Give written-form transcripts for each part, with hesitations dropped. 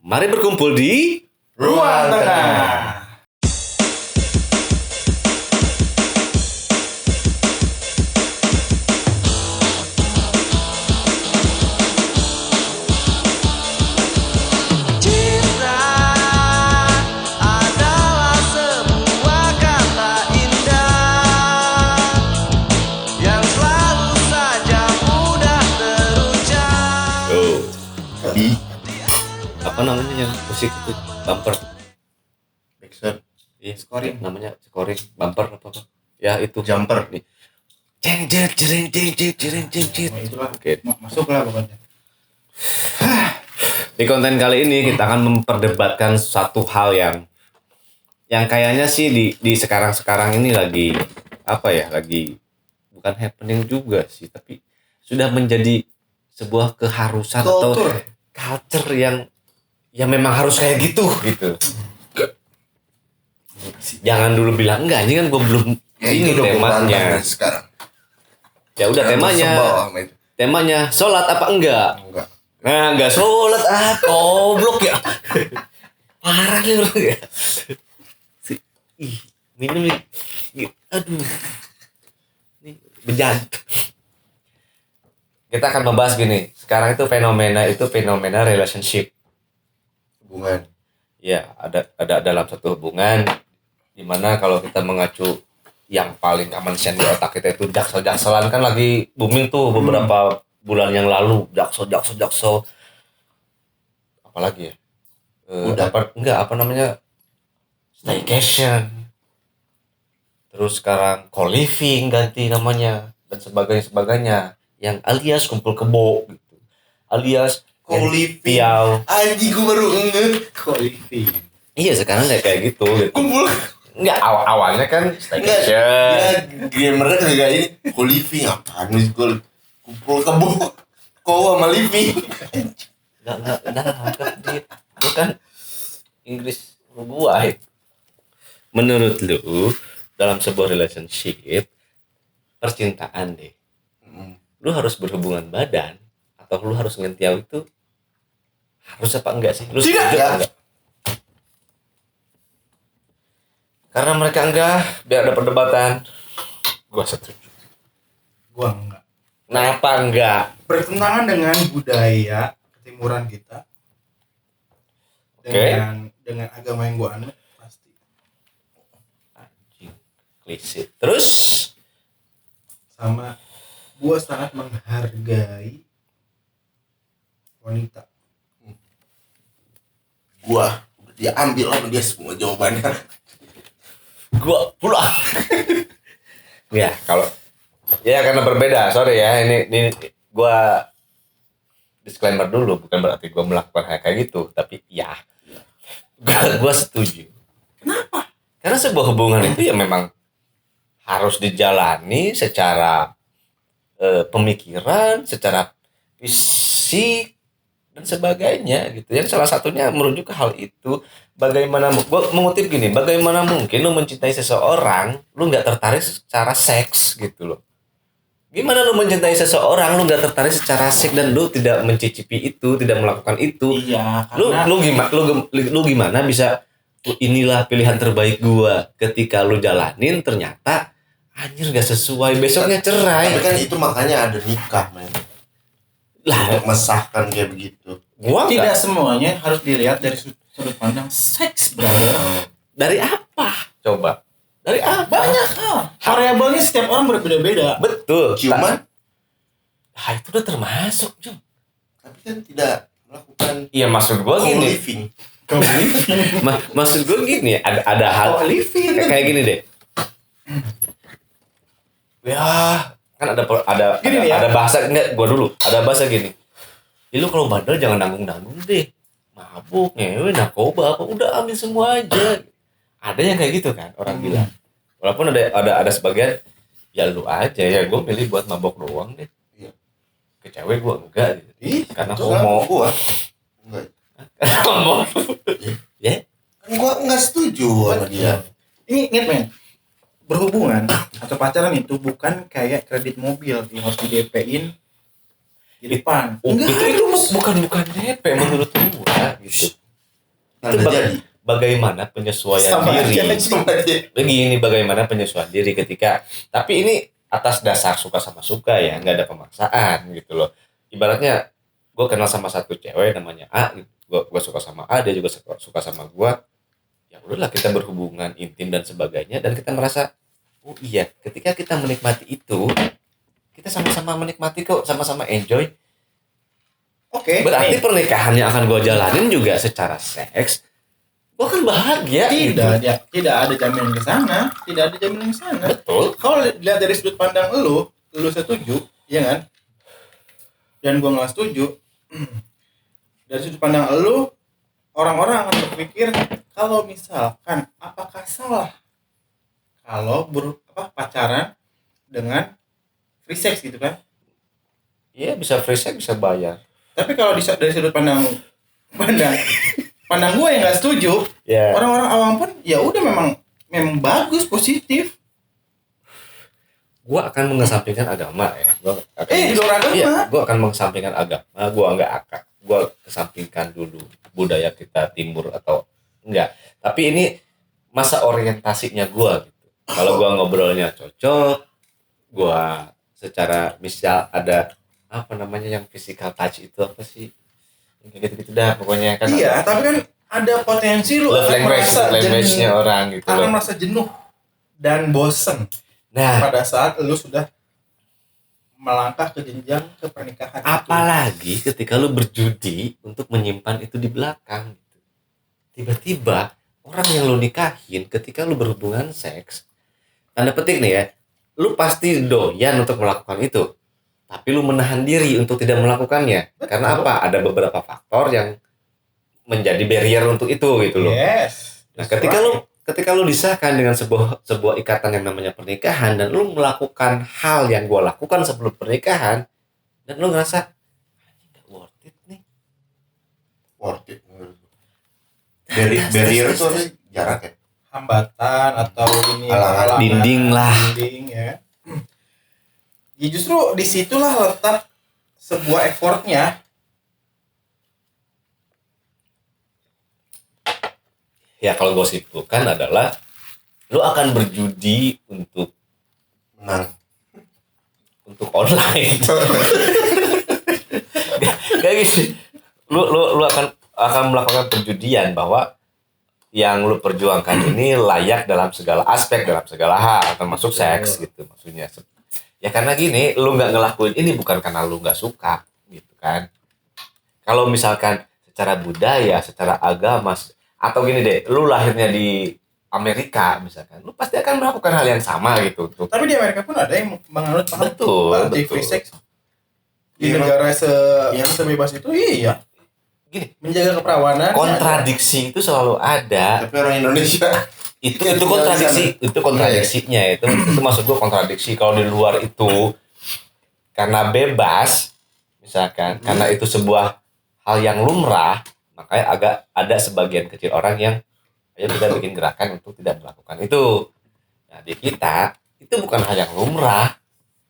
Mari berkumpul di Ruang Tengah. Apa namanya yang musik itu bumper Backsound. iya Scoring. namanya scoring bumper apa ya itu Jumper. nih ceng Itulah. oke. Masuklah pokoknya. Di konten kali ini kita akan memperdebatkan satu hal yang kayaknya sih di sekarang ini lagi apa ya, lagi bukan happening juga sih, tapi sudah menjadi sebuah keharusan atau culture yang memang harus kayak gitu. Jangan dulu bilang enggak, ini kan gue belum Ya, ini temanya. Sekarang. Ya udah temanya sholat apa enggak? Enggak. Nah, enggak sholat goblok ya. Parah nih lu ya. Minum nih. Aduh. Ini bejat. Kita akan membahas gini. Sekarang itu fenomena relationship. Hubungan. Ya, ada dalam satu hubungan di mana kalau kita mengacu yang paling common sense di otak kita itu jaksel-jakselan kan lagi booming tuh beberapa bulan yang lalu. Jaksel. Apalagi ya? Apa namanya? Staycation. Terus sekarang co-living ganti namanya dan sebagainya yang alias kumpul kebo gitu. Alias Co-living. Anjing gue baru ngeh. Co-living. Iya sekarang kayak gitu. Kumpul. Enggak, awalnya kan staycation. Ya, gamernya kayak ini. Co-living apaan nih? Kumpul kebo. Kau sama living. Enggak dia. Itu kan Inggris gua. Menurut lu dalam sebuah relationship percintaan deh. Lu harus berhubungan badan atau lu harus ngentiau itu harus apa enggak sih? Lu Tidak. enggak? Karena mereka enggak, biar ada perdebatan. Gua setuju. Gua enggak. Kenapa enggak? Bertentangan dengan budaya ketimuran kita. Dengan agama yang gua anut pasti. Anjing, klise. Terus Sama gua sangat menghargai wanita. Gua dia ambil sama dia semua jawabannya. gua pulang. Ya, kalau ya karena berbeda, sorry ya. Ini gua disclaimer dulu, bukan berarti gua melakukan hal kayak gitu, tapi ya gua setuju. Kenapa? Karena sebuah hubungan itu ya memang harus dijalani secara pemikiran, secara fisik dan sebagainya gitu. Yang salah satunya merujuk ke hal itu. Bagaimana gua mengutip gini, bagaimana mungkin lu mencintai seseorang lu nggak tertarik secara seks gitu loh. Gimana lu mencintai seseorang lu nggak tertarik secara seks dan lu tidak mencicipi itu, tidak melakukan itu? Iya, karena Lu gimana bisa inilah pilihan terbaik gua, ketika lu jalanin ternyata anjir gak sesuai, besoknya cerai. Tapi kan itu makanya ada nikah, men. Lah, Untuk mesahkan kayak begitu. gua Tidak enggak. semuanya harus dilihat dari sudut pandang seks, brother. Dari apa? Coba. Dari apa? Banyak variabelnya, setiap orang berbeda-beda. Betul. Ciuman, Nah, itu udah termasuk, Jum. tapi kan tidak melakukan Iya, maksud gua gini. co-living. Maksud gua gini, ada hal Co-living. kayak gini deh. Ya, kan Gini ya. ada bahasa enggak, gua dulu. Ada bahasa gini. Ya lu kalau bandel jangan nanggung-nanggung deh. Mabuk, ngewe, narkoba, apa udah ambil semua aja. Ada yang kayak gitu kan orang bilang. Walaupun ada sebagian ya lu aja ya, gue milih buat mabok doang deh. Iya. Ke cewek gue enggak gitu. Ih, Karena itu homo. gua. Enggak. Homo. Ya. Kan gua enggak setuju sama dia. Ini ingat, men, berhubungan atau pacaran itu bukan kayak kredit mobil yang harus di DP-in di depan. Itu bukan DP menurut gua gitu. Itu bagaimana penyesuaian Sama diri. aja. Begini bagaimana penyesuaian diri ketika, tapi ini atas dasar suka sama suka ya, nggak ada pemaksaan gitu loh. Ibaratnya gue kenal sama satu cewek namanya A, gue suka sama A, dia juga suka sama gue. Ya udahlah kita berhubungan intim dan sebagainya, dan kita merasa oh iya, ketika kita menikmati itu, kita sama-sama menikmati kok, sama-sama enjoy. Oke. Berarti pernikahan yang akan gue jalanin juga secara seks, gue kan bahagia. Tidak ada jaminan ke sana, tidak ada jaminan ke sana. Betul. Kalau lihat dari sudut pandang lu setuju, ya kan? Dan gua nggak setuju. Dari sudut pandang lu, orang-orang akan berpikir kalau misalkan apakah salah kalau pacaran dengan free sex gitu kan? Iya, bisa free sex, bisa bayar. Tapi kalau dari sudut pandang gue yang nggak setuju, orang-orang awam pun ya udah memang bagus, positif. Gue akan mengesampingkan agama ya. Di luar agama. Iya, gue akan mengesampingkan agama. Gue kesampingkan dulu budaya kita timur atau enggak. Tapi ini masa orientasinya gue gitu. Kalau gue ngobrolnya cocok, gue secara misal ada apa namanya yang physical touch itu apa sih? Kayak gitu dah pokoknya kan. Iya, tapi kan ada potensi lu love akan merasa language-nya orang gitu akan loh. merasa jenuh dan bosen pada saat lu sudah melangkah ke jenjang ke pernikahan. Apalagi ketika lu berjudi untuk menyimpan itu di belakang. Tiba-tiba orang yang lu nikahin ketika lu berhubungan seks, tanda petik nih ya, lu pasti doyan untuk melakukan itu, tapi lu menahan diri untuk tidak melakukannya. Betul. Karena apa? Ada beberapa faktor yang menjadi barrier untuk itu gitu loh. Yes. Nah, ketika lu disahkan dengan sebuah ikatan yang namanya pernikahan, dan lu melakukan hal yang gua lakukan sebelum pernikahan, dan lu ngerasa nggak worth it nih. Worth it. Barrier itu jarak ya. Hambatan atau ini Halangan. Dinding lah. Dinding ya. Ya justru disitulah letak sebuah effortnya. Ya kalau gue simpulkan adalah lu akan berjudi untuk Menang. untuk online. Gak gitu. Lu akan melakukan perjudian bahwa yang lu perjuangkan ini layak dalam segala aspek, dalam segala hal, termasuk seks gitu maksudnya. Ya karena gini, lu nggak ngelakuin ini bukan karena lu nggak suka gitu kan. Kalau misalkan secara budaya, secara agama, atau gini deh, lu lahirnya di Amerika misalkan, lu pasti akan melakukan hal yang sama gitu. Tapi di Amerika pun ada yang menganut paham Betul. free sex. Di negara yang sebebas itu, iya. Gini, Menjaga keperawanan. kontradiksi itu selalu ada. Tapi orang Indonesia itu kontradiksinya itu maksud gue kontradiksi. Kalau di luar itu karena bebas misalkan, karena itu sebuah hal yang lumrah, makanya agak ada sebagian kecil orang yang ayo kita bikin gerakan untuk tidak melakukan itu. Nah di kita itu bukan hal yang lumrah.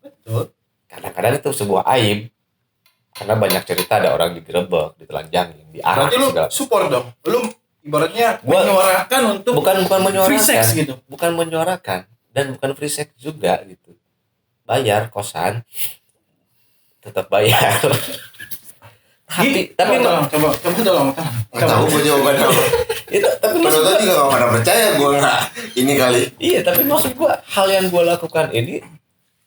Betul. Kadang-kadang itu sebuah aib, karena banyak cerita ada orang digerebek, ditelanjangin, diarak. Berarti lu support dong. Lu ibaratnya menyuarakan untuk bukan menyuarakan free sex gitu. Bukan menyuarakan dan bukan free sex juga gitu. Bayar kosan tetap bayar. tapi coba tolong. tahu gue jawaban apa. Itu tapi maksud Kalau gua, juga gak pada percaya gue nggak ini kali. iya, tapi maksud gua hal yang gua lakukan ini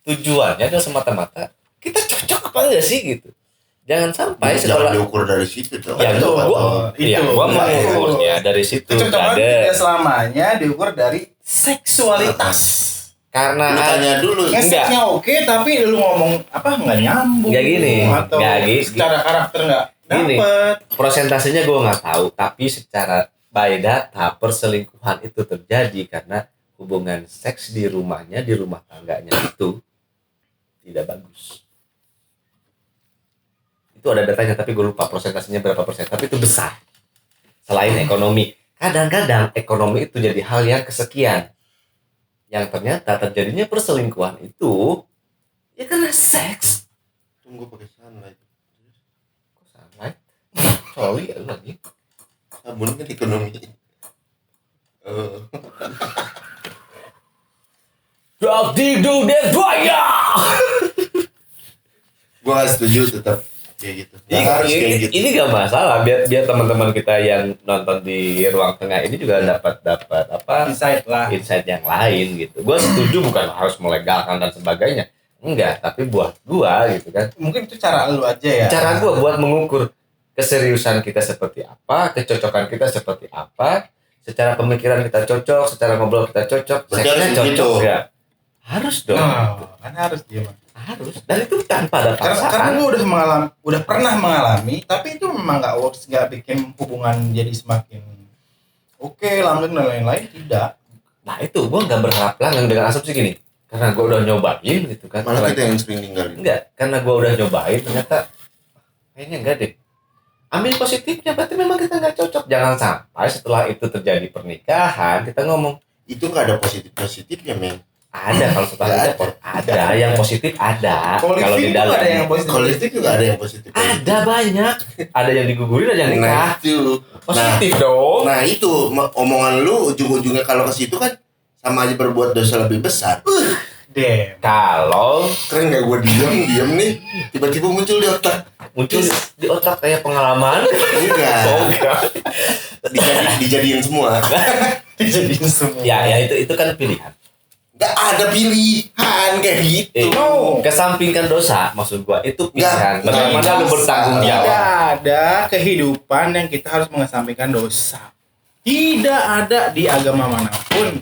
tujuannya adalah semata-mata kita cocok apa enggak sih gitu. Jangan sampai Jangan diukur dari situ dong. Ya, gua mau ukurnya dari situ. Kecocokan tidak selamanya diukur dari seksualitas. Karena lu tanya dulu. Seksnya oke, tapi lu ngomong apa nggak nyambung. Nggak gini. Atau secara karakter nggak dapet. Prosentasenya gua nggak tahu, tapi secara by data perselingkuhan itu terjadi karena hubungan seks di rumahnya, di rumah tangganya itu tidak bagus. Itu ada datanya, tapi gue lupa persentasenya berapa persen, tapi itu besar. Selain ekonomi, kadang-kadang ekonomi itu jadi hal yang kesekian, yang ternyata terjadinya perselingkuhan itu ya karena seks. Tunggu pakai sunlight. Kok sunlight? Coli ya lagi. Sabun kan ekonomi. Jadi dunia buaya. Gue gak setuju tetap kayak gitu. Nggak harus kayak gitu. Ini gak masalah, biar teman-teman kita yang nonton di ruang tengah ini juga dapat apa insight yang lain gitu. Gue setuju bukan harus melegalkan dan sebagainya, enggak, tapi buat gua gitu kan. Mungkin itu cara lu aja ya. Cara gua buat mengukur keseriusan kita seperti apa, kecocokan kita seperti apa, secara pemikiran kita cocok, secara ngobrol kita cocok, Berarti seksnya harus cocok gitu. enggak? Harus dong. Kan harus dia mah. Harus. Dan itu tanpa ada Karena paksaan. gue udah pernah mengalami, tapi itu memang nggak works, nggak bikin hubungan jadi semakin oke, langgeng dan lain-lain, tidak. Nah itu gue nggak berharap langgeng dengan asumsi gini, karena gue udah nyobain gitu kan. Malah kita yang sering ninggalin. Enggak, karena gue udah nyobain ternyata kayaknya enggak deh. Ambil positifnya, berarti memang kita nggak cocok. Jangan sampai setelah itu terjadi pernikahan kita ngomong Itu gak ada positifnya, men. ada kalau setelah Nggak itu ada yang positif ada. Kalau Kalau di dalam ada yang positif. Kalau listrik juga ada yang positif. ada banyak, ada yang digugurin, ada yang Nah nikah. itu. Positif dong. Nah itu omongan lu ujung-ujungnya kalau ke situ kan sama aja berbuat dosa lebih besar. Damn. Kalau Keren gak gue diem nih tiba-tiba muncul di otak. muncul di otak kayak pengalaman. Enggak. Oh, enggak. Dijadiin semua. Dijadiin semua. Ya itu kan pilihan. Gak ada pilihan kayak gitu. Kesampingkan dosa, maksud gua itu pilihan. Nggak Bagaimana lu bisa. bertanggung jawab? Tidak ada kehidupan yang kita harus mengesampingkan dosa. Tidak ada di agama manapun.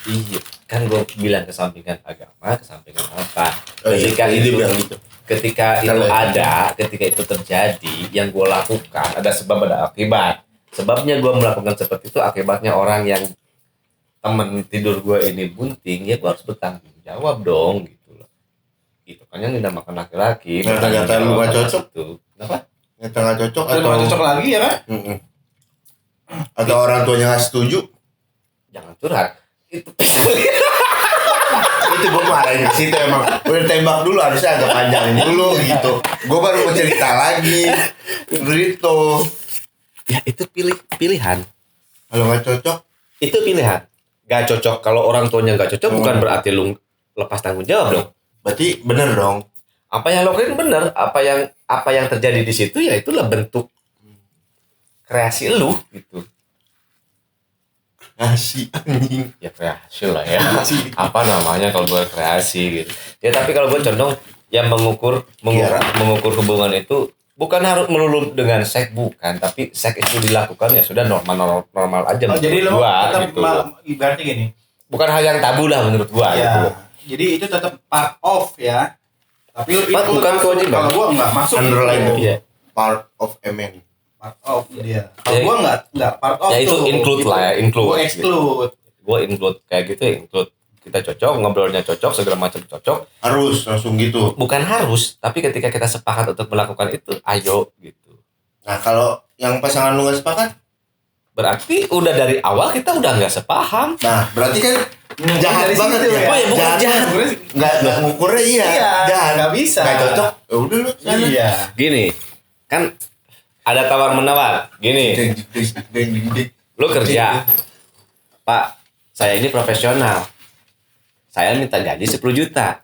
Iya, kan gua bilang kesampingkan agama, kesampingkan apa? Oh, iya. Ketika Ini itu, bilang gitu. ketika itu ada, ketika itu terjadi, yang gua lakukan ada sebab ada akibat. Sebabnya gua melakukan seperti itu, akibatnya orang yang temen tidur gua ini bunting, ya gua harus bertanggung jawab dong gitu loh. Itu kan yang dinamakan laki-laki. Nah, ternyata lu nggak cocok. Itu. Kenapa? Yang tengah cocok Atau atau cocok lagi ya kan? Mm-mm. Atau orang tuanya nggak setuju. Jangan curhat. Itu Itu gue marahin ke situ emang. Udah tembak dulu harusnya agak panjangin dulu gitu. Gue baru mau cerita lagi. Gitu. ya itu pilihan. Kalau nggak cocok, Itu pilihan. Gak cocok, kalau orang tuanya gak cocok bukan berarti lu lepas tanggung jawab dong. berarti bener dong. Apa yang lo lakuin bener, apa yang terjadi di situ ya itulah bentuk kreasi lu gitu. Ngasih anjing. Ya kreasi lah ya. Apa namanya kalau gue kreasi gitu. Ya tapi kalau gue condong ya mengukur hubungan itu bukan harus melulu dengan seks, bukan, tapi seks itu dilakukan ya sudah normal aja menurut Jadi lo gua tetap gitu. ibaratnya gini. Bukan hal yang tabu lah menurut gua Ya. gitu. Jadi itu tetap part of ya. Tapi lu Part itu bukan masuk. kewajiban. Kalau gua enggak masuk. Underline itu. Iya. Part of a man. Part of dia. Kalau Ya. gua enggak part of Ya, itu tuh, include gitu. lah ya, include. Gua exclude. Gua include kayak gitu ya, include kita cocok, ngobrolnya cocok, segala macam cocok. Harus langsung gitu. Bukan harus, tapi ketika kita sepakat untuk melakukan itu, ayo gitu. Nah kalau yang pasangan lu nggak sepakat, Berarti udah dari awal kita udah nggak sepaham. nah berarti kan jahat Dari banget situ ya. ya. Oh, ya, bukan jahat. Nggak ngukurnya iya. Iya, Jahat. nggak bisa. Nggak cocok. Ya udah lu. sana. Iya. Gini, kan ada tawar menawar. Gini, Deng, deng, deng, deng, deng. lu kerja, Pak, saya ini profesional, saya minta gaji 10 juta.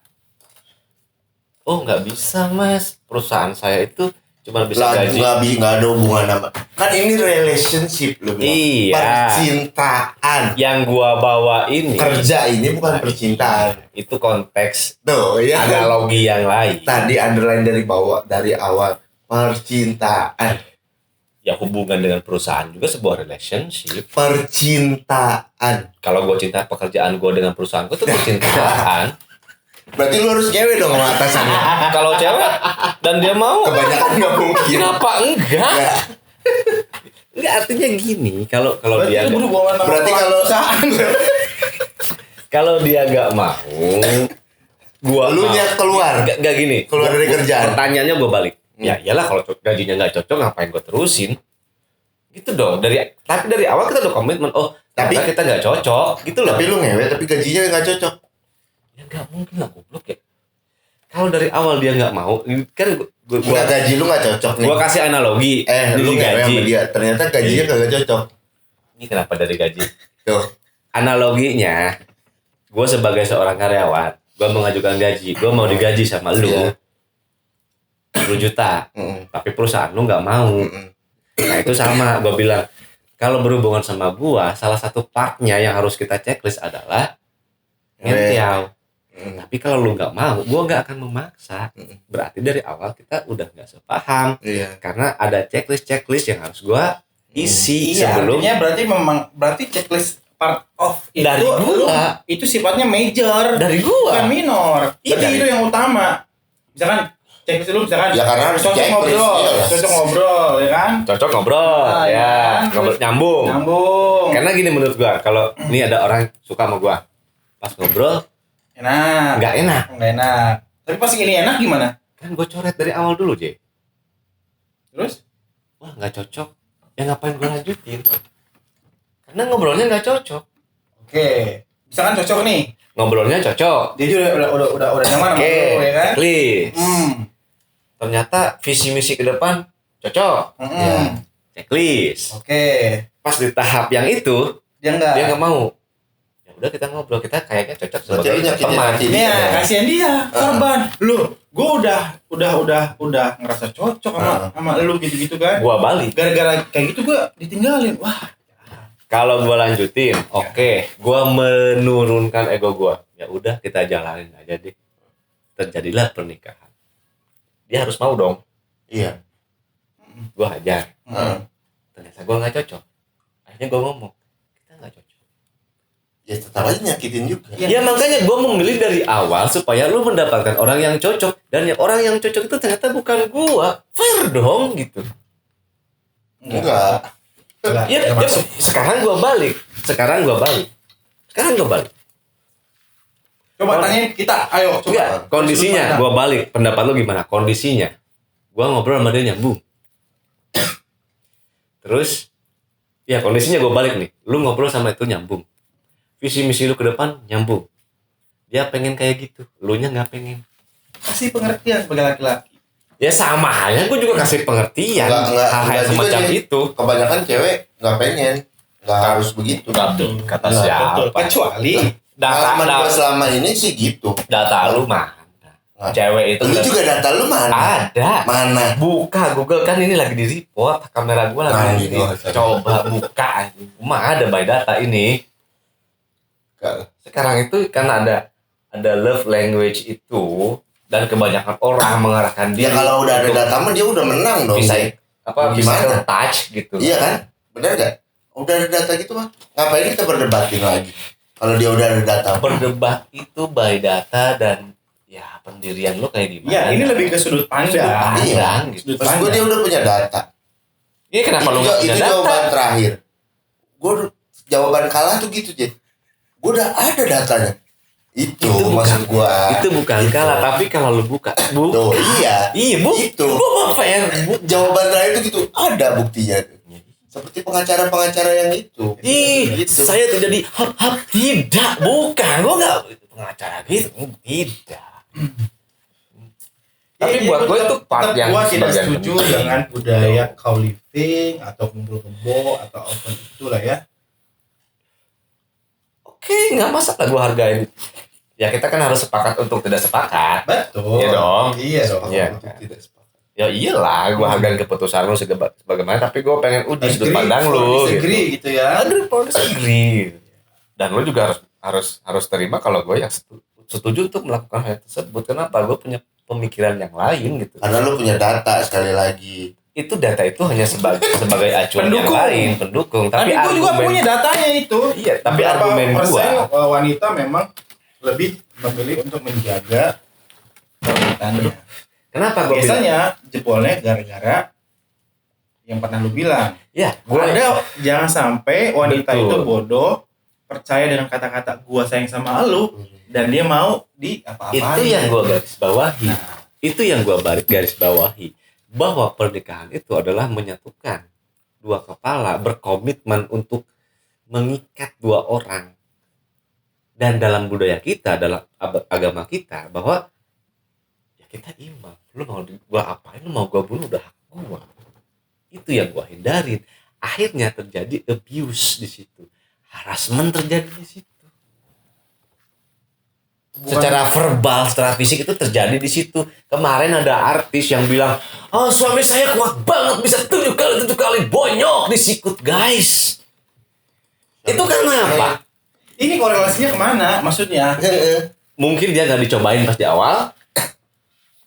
Oh nggak bisa mas, perusahaan saya itu cuma bisa Lah gaji. nggak ada hubungan sama. Kan ini relationship lu bilang. Iya. Percintaan. Yang gua bawa ini Kerja ini bukan percintaan. itu konteks Tuh ya. analogi yang lain. Tadi underline dari awal percintaan. Ya hubungan dengan perusahaan juga sebuah relationship. Percintaan. Kalau gua cinta pekerjaan gua dengan perusahaan gua itu percintaan. Berarti lu harus ngewe dong sama atasannya. Kalau cewek dan dia mau, Kebanyakan nggak mungkin. kenapa enggak? Ya. Enggak, artinya gini, kalau dia Berarti lu berhubungan sama Berarti kalau- perusahaan. kalau dia nggak mau, gua Lu mau. nya keluar. Nggak gini. Keluar dari kerjaan. Pertanyaannya gua balik. Ya iyalah kalau gajinya nggak cocok ngapain gua terusin? Gitu dong. Tapi dari awal kita udah komitmen. Oh, Tapi- ternyata kita nggak cocok, gitu loh. Tapi lu ngewe tapi gajinya nggak cocok. Ya nggak mungkin lah goblok ya. Kalau dari awal dia nggak mau, kan Enggak, gaji lu nggak cocok nih. gua kasih analogi. Lu Ini ngewe gaji. sama dia, ternyata gajinya kagak cocok. Ini kenapa dari gaji? Tuh. Analoginya, gue sebagai seorang karyawan, gue mengajukan gaji, gue mau digaji sama lu Iya. 10 juta, tapi perusahaan lu nggak mau. Nah itu sama, gue bilang kalau berhubungan sama gue, salah satu partnya yang harus kita checklist adalah ngentiau. Tapi kalau lu nggak mau, gue nggak akan memaksa. Berarti dari awal kita udah nggak sepaham, Iya. karena ada checklist yang harus gue isi Iya, sebelum. artinya berarti checklist part of itu Dari gua. itu sifatnya major Dari gua. bukan minor. Iya, Berarti dari- itu yang utama. Misalkan checklist lu misalkan Ya, karena harus cocok checklist, ngobrol, iya. cocok ngobrol ya kan? Cocok ngobrol, Ah, ya, iya. ngobrol nyambung. Nyambung. Karena gini menurut gua, kalau ini ada orang suka sama gua, pas ngobrol Enak. nggak enak. Enggak enak. Tapi pas ini enak gimana? Kan gua coret dari awal dulu, J. Terus? Wah nggak cocok, ya ngapain gua lanjutin? Karena ngobrolnya nggak cocok. Oke. Misalkan cocok nih. Ngobrolnya cocok. Dia juga udah nyaman sama Oke, lu ya kan? checklist. Ternyata visi misi ke depan cocok. Hmm. Checklist. Oke. Pas di tahap yang itu Dia enggak. dia nggak mau. Ya udah kita ngobrol, kita kayaknya cocok Berarti sebagai lu nyakitin teman. hati. Iya, kasihan dia, korban. Lu, gua udah ngerasa cocok sama lu gitu-gitu kan. Gua balik. Gara-gara kayak gitu gua ditinggalin. Wah, Kalau gue lanjutin, oke, gue menurunkan ego gue. Ya udah kita jalanin aja deh. Terjadilah pernikahan. Dia harus mau dong. Iya. Gue hajar. Ternyata gue nggak cocok. Akhirnya gue ngomong, kita nggak cocok. Ya tetap aja nyakitin juga. Iya. Ya makanya gue memilih dari awal supaya lu mendapatkan orang yang cocok. Dan yang orang yang cocok itu ternyata bukan gue. Fair dong gitu. Enggak. Ya, sekarang gue balik. Sekarang gue balik. Coba tanyain kita, ayo coba. Enggak, kondisinya gue balik. Pendapat lu gimana? Kondisinya gue ngobrol sama dia nyambung. Terus ya kondisinya gue balik nih. Lu ngobrol sama itu nyambung. Visi misi lu ke depan nyambung. Dia pengen kayak gitu, lu nya nggak pengen. Kasih pengertian sebagai laki-laki. Ya sama aja, gue juga kasih pengertian. Enggak Hal-hal juga semacam sih. itu. Kebanyakan cewek nggak pengen, nggak harus begitu. Betul, kata Nah, siapa? Betul. Kecuali Pengalaman gua selama ini sih gitu. Data lu mana? Cewek itu Lu juga data lu mana? ada. Mana? Buka Google, kan ini lagi di report, kamera gue Nah, lagi gitu. coba buka. Mah ada by data ini. Sekarang itu kan ada love language itu, dan kebanyakan orang mengarahkan Ya dia. kalau udah ada data mah dia udah menang dong. bisa Jay. bisa Gimana? touch gitu. Iya kan? Bener gak? Udah ada data gitu mah. Ngapain kita berdebatin lagi? Kalau dia udah ada data. Berdebat itu by data dan ya pendirian lo kayak gimana? ya ini lebih ke sudut pandang. Sudut pandang. Iya. gitu. Sudut Pas gue dia udah punya data. Iya kenapa lo Itu, nggak itu punya data? jawaban terakhir. Gue jawaban kalah tuh gitu, Jay. Gue udah ada datanya. Itu maksud gue. Itu bukan Gitu. kalah, tapi kalau lo buka, Tuh, iya. Iya, Itu. Gue mau fair. Jawaban terakhir itu gitu. Ada buktinya. Seperti pengacara-pengacara yang itu. Ih, Gitu. saya tidak tidak, bukan, gue nggak pengacara gitu, tidak. Tapi Iya, buat gue itu part tetap yang gua tidak sebagian setuju penting. dengan budaya co-living atau kumpul kebo atau apa itulah ya. Oke, nggak masalah, gue hargain. Ya kita kan harus sepakat untuk tidak sepakat. Betul. Iya dong. Iya dong. Iya. Tidak sepakat. Ya iyalah, gue hargain keputusan lu sebagaimana, tapi gue pengen uji sudut pandang lu. Disagree gitu ya. Agree for disagree. Dan lu juga harus terima kalau gue yang setuju untuk melakukan hal tersebut. Kenapa? Gue punya pemikiran yang lain gitu. Karena lu punya data sekali lagi. Itu data itu hanya sebagai acuan yang Pendukung. lain, pendukung. Tapi gue juga argumen- punya datanya itu. Iya, tapi Berapa argumen persen gua wanita memang lebih memilih untuk menjaga kewanitaannya. kenapa gue bilang? Biasanya jebolnya gara-gara yang pernah lu bilang. Ya, gue Ada jangan sampai wanita Betul. itu bodoh percaya dengan kata-kata gua sayang sama lu dan dia mau di apa-apain. itu yang gue garis bawahi. Nah, Itu yang gue garis bawahi, bahwa pernikahan itu adalah menyatukan dua kepala, berkomitmen untuk mengikat dua orang. Dan dalam budaya kita, dalam agama kita, bahwa kita imbang. Lu mau gua apain, lu mau gua bunuh, udah hak gua. Itu yang gua hindarin. Akhirnya terjadi abuse di situ, harassment terjadi di situ. Secara verbal, secara fisik itu terjadi di situ. Kemarin ada artis yang bilang, oh suami saya kuat banget, bisa 7 kali bonyok di sikut, guys. Itu karena apa? Ini korelasinya kemana? Maksudnya? Mungkin dia nggak dicobain pas di awal.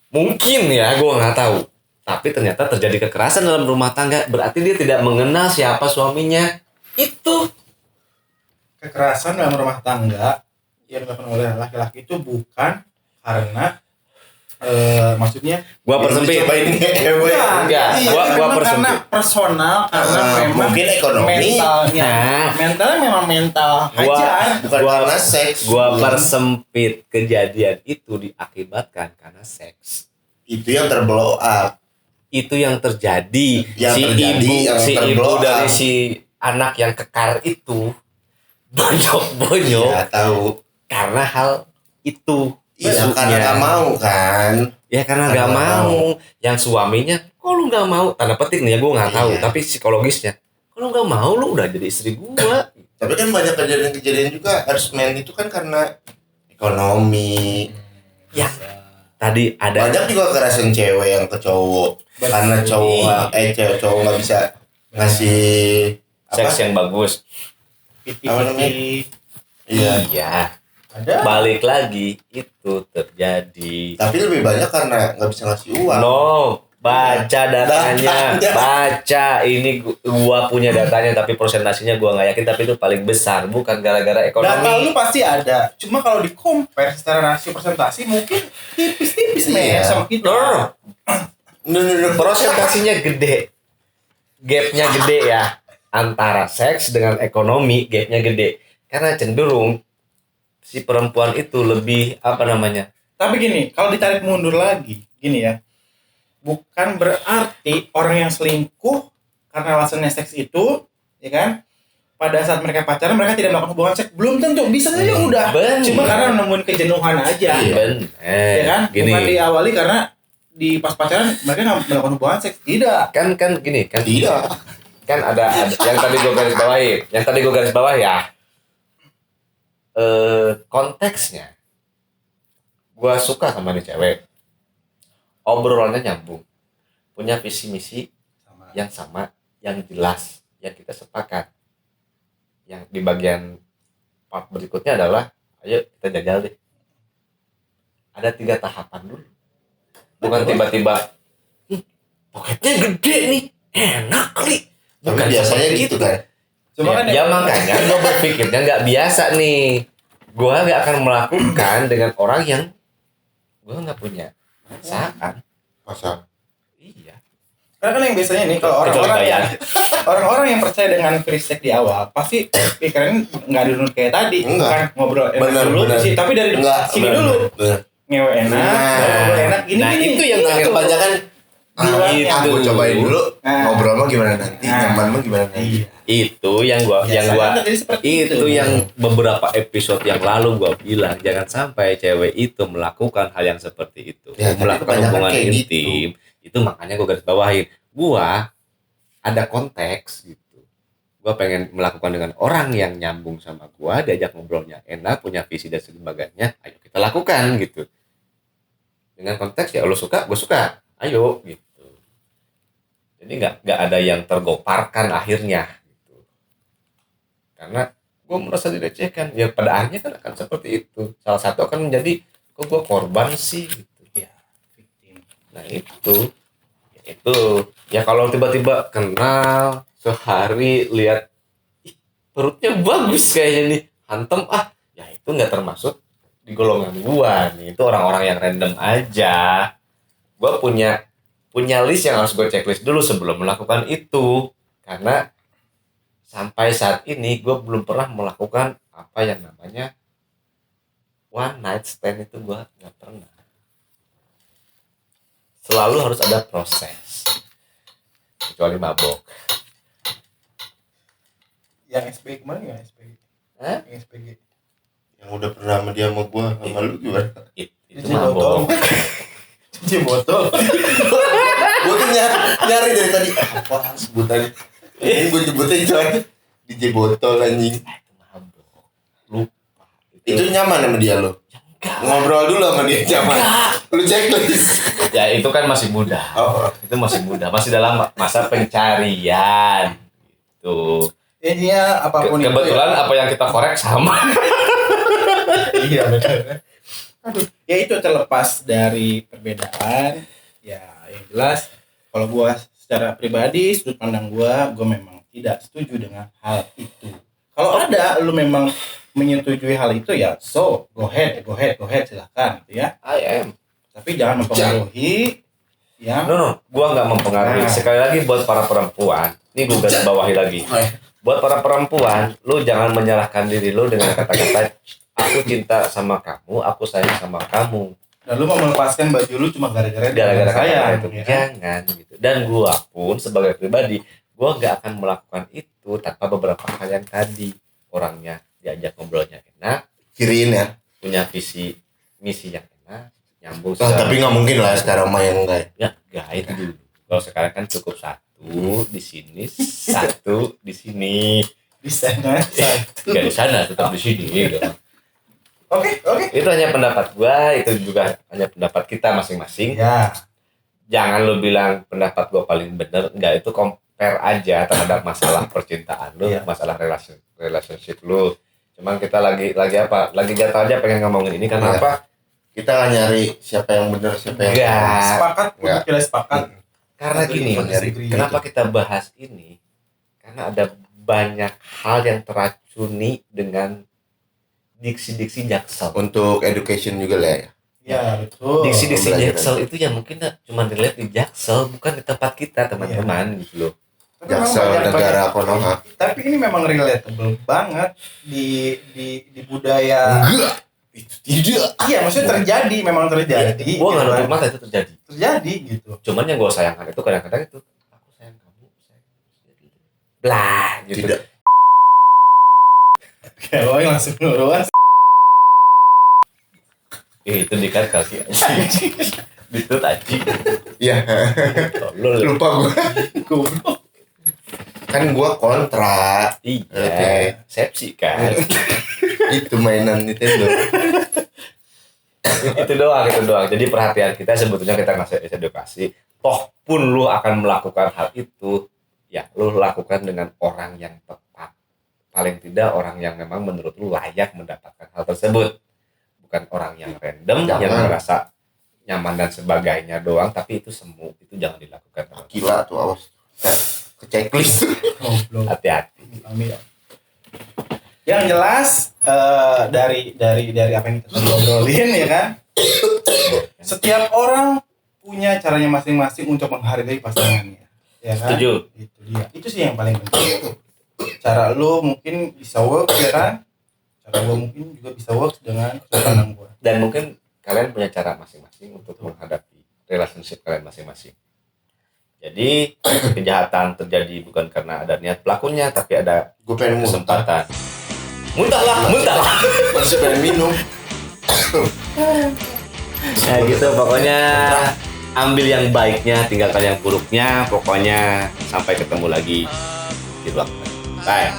Mungkin ya, gue nggak tahu. Tapi ternyata terjadi kekerasan dalam rumah tangga. Berarti dia tidak mengenal siapa suaminya. Itu Kekerasan dalam rumah tangga yang dilakukan oleh laki-laki itu bukan karena maksudnya gua persempit. bukan. Enggak, gua memang karena persempit. personal, karena memang mungkin ekonomi. mentalnya. Mentalnya memang mental hajar. Bukan karena seks. Gua persempit. Kejadian itu diakibatkan karena seks. Itu yang terblow up. Itu yang terjadi. Yang si terblow ibu dari up. si anak yang kekar itu bonyok-bonyok Ya tahu. karena hal itu. Iya, karena gak mau kan. Ya karena gak mau. Yang suaminya, kok lu gak mau? Tanda petik nih ya, gue gak tahu. Iya. Tapi psikologisnya, kalau gak mau lu udah jadi istri gua. Tapi kan banyak kejadian-kejadian juga harassment itu kan karena ekonomi. Ya, tadi ada Banyak juga kekerasan cewek yang ke cowok. Karena cowok cowok nggak bisa ngasih seks yang bagus. Apa namanya? Iya. Iya. Ada. Balik lagi itu terjadi. Tapi lebih banyak karena nggak bisa ngasih uang. No, baca datanya, baca ini gua punya datanya tapi persentasenya gua nggak yakin, tapi itu paling besar, bukan gara-gara Data ekonomi. lu pasti ada. Cuma kalau di compare secara rasio presentasi mungkin tipis-tipis nih Iya. sama kita. Persentasenya gede, gapnya gede ya antara seks dengan ekonomi, gapnya gede karena cenderung si perempuan itu lebih apa namanya. Tapi gini, kalau ditarik mundur lagi, gini ya. Bukan berarti orang yang selingkuh karena alasannya seks itu, ya kan? Pada saat mereka pacaran mereka tidak melakukan hubungan seks, belum tentu, bisa saja udah. Bener. Cuma karena nemuin kejenuhan aja. Bener. Ya kan? Gini. Bukan diawali karena di pas pacaran mereka nggak melakukan hubungan seks, tidak. Kan gini kan. Tidak. Kan ada yang tadi gue garis bawahi. Yang tadi gue garis bawah ya. Konteksnya. Gue suka sama nih cewek. Obrolannya nyambung. Punya visi misi yang sama, yang jelas, yang kita sepakat. Yang di bagian part berikutnya adalah ayo kita jajal deh. Ada 3 tahapan dulu. Bukan tiba-tiba poketnya gede nih, enak kali. Tapi biasanya gitu kan. Cuma kan Ya makanya gue berpikirnya nggak biasa nih. Gue nggak akan melakukan dengan orang yang gue nggak punya perasaan. Masa? Iya. karena kan yang biasanya nih kalau orang-orang yang percaya dengan free sex di awal pasti pikirannya nggak dirunut kayak tadi, Enggak. bukan ngobrol enak Bener, dulu bener. sih, tapi dari Enggak, sini bener, dulu bener. ngewe enak, Nah. ngobrol enak gini Nah, gini. itu yang Kebanyakan Duluan aku cobain dulu, Nah. ngobrol mah gimana nanti, nyaman mah gimana nanti. Itu yang gua Biasanya terjadi seperti itu yang beberapa episode yang lalu gua bilang jangan sampai cewek itu melakukan hal yang seperti itu. Ya, tapi Melakukan kebanyakan hubungan kayak intim. Itu makanya gua garis bawahin. Gua ada konteks gitu. Gua pengen melakukan dengan orang yang nyambung sama gua, diajak ngobrolnya enak, punya visi dan sebagainya. Ayo kita lakukan gitu. Dengan konteks ya lo suka, gue suka. Ayo gitu. Jadi nggak ada yang tergoparkan akhirnya gitu. Karena gue merasa dilecehkan, ya pada akhirnya kan akan seperti itu. Salah satu akan menjadi kok gue korban sih gitu. Ya, victim. Nah itu ya kalau tiba-tiba kenal sehari lihat "Ih, perutnya bagus kayaknya nih, hantem ya itu nggak termasuk di golongan gua nih. Itu orang-orang yang random aja. Gua punya list yang harus gue checklist dulu sebelum melakukan itu, karena sampai saat ini gue belum pernah melakukan apa yang namanya one night stand. Itu gue nggak pernah. Selalu harus ada proses, kecuali mabok. Yang SPG kemarin nggak SPG? Hah? Yang SPG. Yang udah pernah sama dia sama gua, sama lu gimana? Itu Jadi mabok. Cuci botol. Gue tuh nyari dari tadi apa sebutannya. Ini gue nyebutin coy. DJ botol anjing. Lupa. Itu nyaman sama dia lo. Ngobrol dulu sama dia nyaman. Lu checklist. Ya itu kan masih muda. Oh. Itu masih muda, masih dalam masa pencarian. Tuh. Intinya apapun itu. Kebetulan apa yang kita korek sama. Iya benar. Aduh, ya itu terlepas dari perbedaan. Ya yang jelas kalau gua secara pribadi sudut pandang gua memang tidak setuju dengan hal itu. Kalau ada lu memang menyetujui hal itu ya so go ahead silakan gitu ya. I am. Tapi jangan mempengaruhi yang No, gua nggak mempengaruhi. Nah. Sekali lagi buat para perempuan, ini gua garis bawahi lagi. Buat para perempuan, lu jangan menyalahkan diri lu dengan kata-kata aku cinta sama kamu, aku sayang sama kamu. dan lu mau melepaskan baju lu cuma gara-gara Saya saya itu ya. jangan gitu. Dan gua pun sebagai pribadi, gua nggak akan melakukan itu tanpa beberapa hal yang tadi. Orangnya diajak ngobrolnya enak, Kiriin ya. punya visi misi yang enak, nyambung. Oh, tapi nggak mungkin lah sekarang mah yang enggak. Ya, enggak itu dulu. Kalau sekarang kan cukup satu di sini, satu di sini. Di sana satu. Enggak di sana, tetap di sini gitu. Oke. Itu hanya pendapat gua, itu juga hanya pendapat kita masing-masing. Ya. Jangan lu bilang pendapat gua paling benar, enggak, itu compare aja terhadap masalah percintaan lu, Iya. masalah relationship lu. Cuman kita lagi apa? Lagi jatuh aja pengen ngomongin ini karena Iya. apa? Kita nggak nyari siapa yang benar siapa yang Enggak. Sepakat, Enggak. untuk tidak sepakat. Karena Atau gini, disagree kenapa gitu. kita bahas ini? Karena ada banyak hal yang teracuni dengan diksi-diksi jaksel. untuk education juga lah ya. Ya, betul. Diksi-diksi pembelajaran. jaksel itu yang mungkin cuma dilihat di jaksel, bukan di tempat kita, teman-teman gitu loh. Tapi memang Jaksel banyak- negara banyak- Konoha. Tapi ini memang relatable banget di budaya. Enggak. Itu tidak. Iya, maksudnya terjadi, memang terjadi. Gua nggak gitu nutup kan. mata itu terjadi. Terjadi gitu. Cuman yang gue sayangkan itu kadang-kadang itu aku sayang kamu, blah gitu. Tidak. Kayak lo yang langsung ngeluas. Itu dikat kaki anjing. Itu tadi. Iya. Tolol. Lupa gua. Goblok. Kan gua kontra. Iya, Oke. sepsi kan. Itu mainan Nintendo. itu doang. Jadi perhatian kita sebetulnya kita ngasih edukasi. Toh pun lu akan melakukan hal itu, ya lu lakukan dengan orang yang tepat. Paling tidak orang yang memang menurut lu layak mendapatkan hal tersebut. Bukan orang yang random, Jangan. yang merasa nyaman dan sebagainya doang, tapi itu semu, itu jangan dilakukan. Gila tuh awas. Ke checklist. Goblok. Hati-hati. Amin. Yang jelas dari apa yang kita ngobrolin ya kan. Setiap orang punya caranya masing-masing untuk menghargai pasangannya. Ya kan? Setuju. Itu dia. Itu sih yang paling penting. Cara lu mungkin bisa work ya kan? Cara gua mungkin juga bisa work dengan kesempatan gua. Dan mungkin kalian punya cara masing-masing untuk menghadapi relationship kalian masing-masing. Jadi kejahatan terjadi bukan karena ada niat pelakunya, tapi ada Gue pengen muntah. kesempatan. Muntahlah. Masih pengen minum. Ya gitu, pokoknya ambil yang baiknya, tinggalkan yang buruknya. Pokoknya sampai ketemu lagi di waktu. Bye.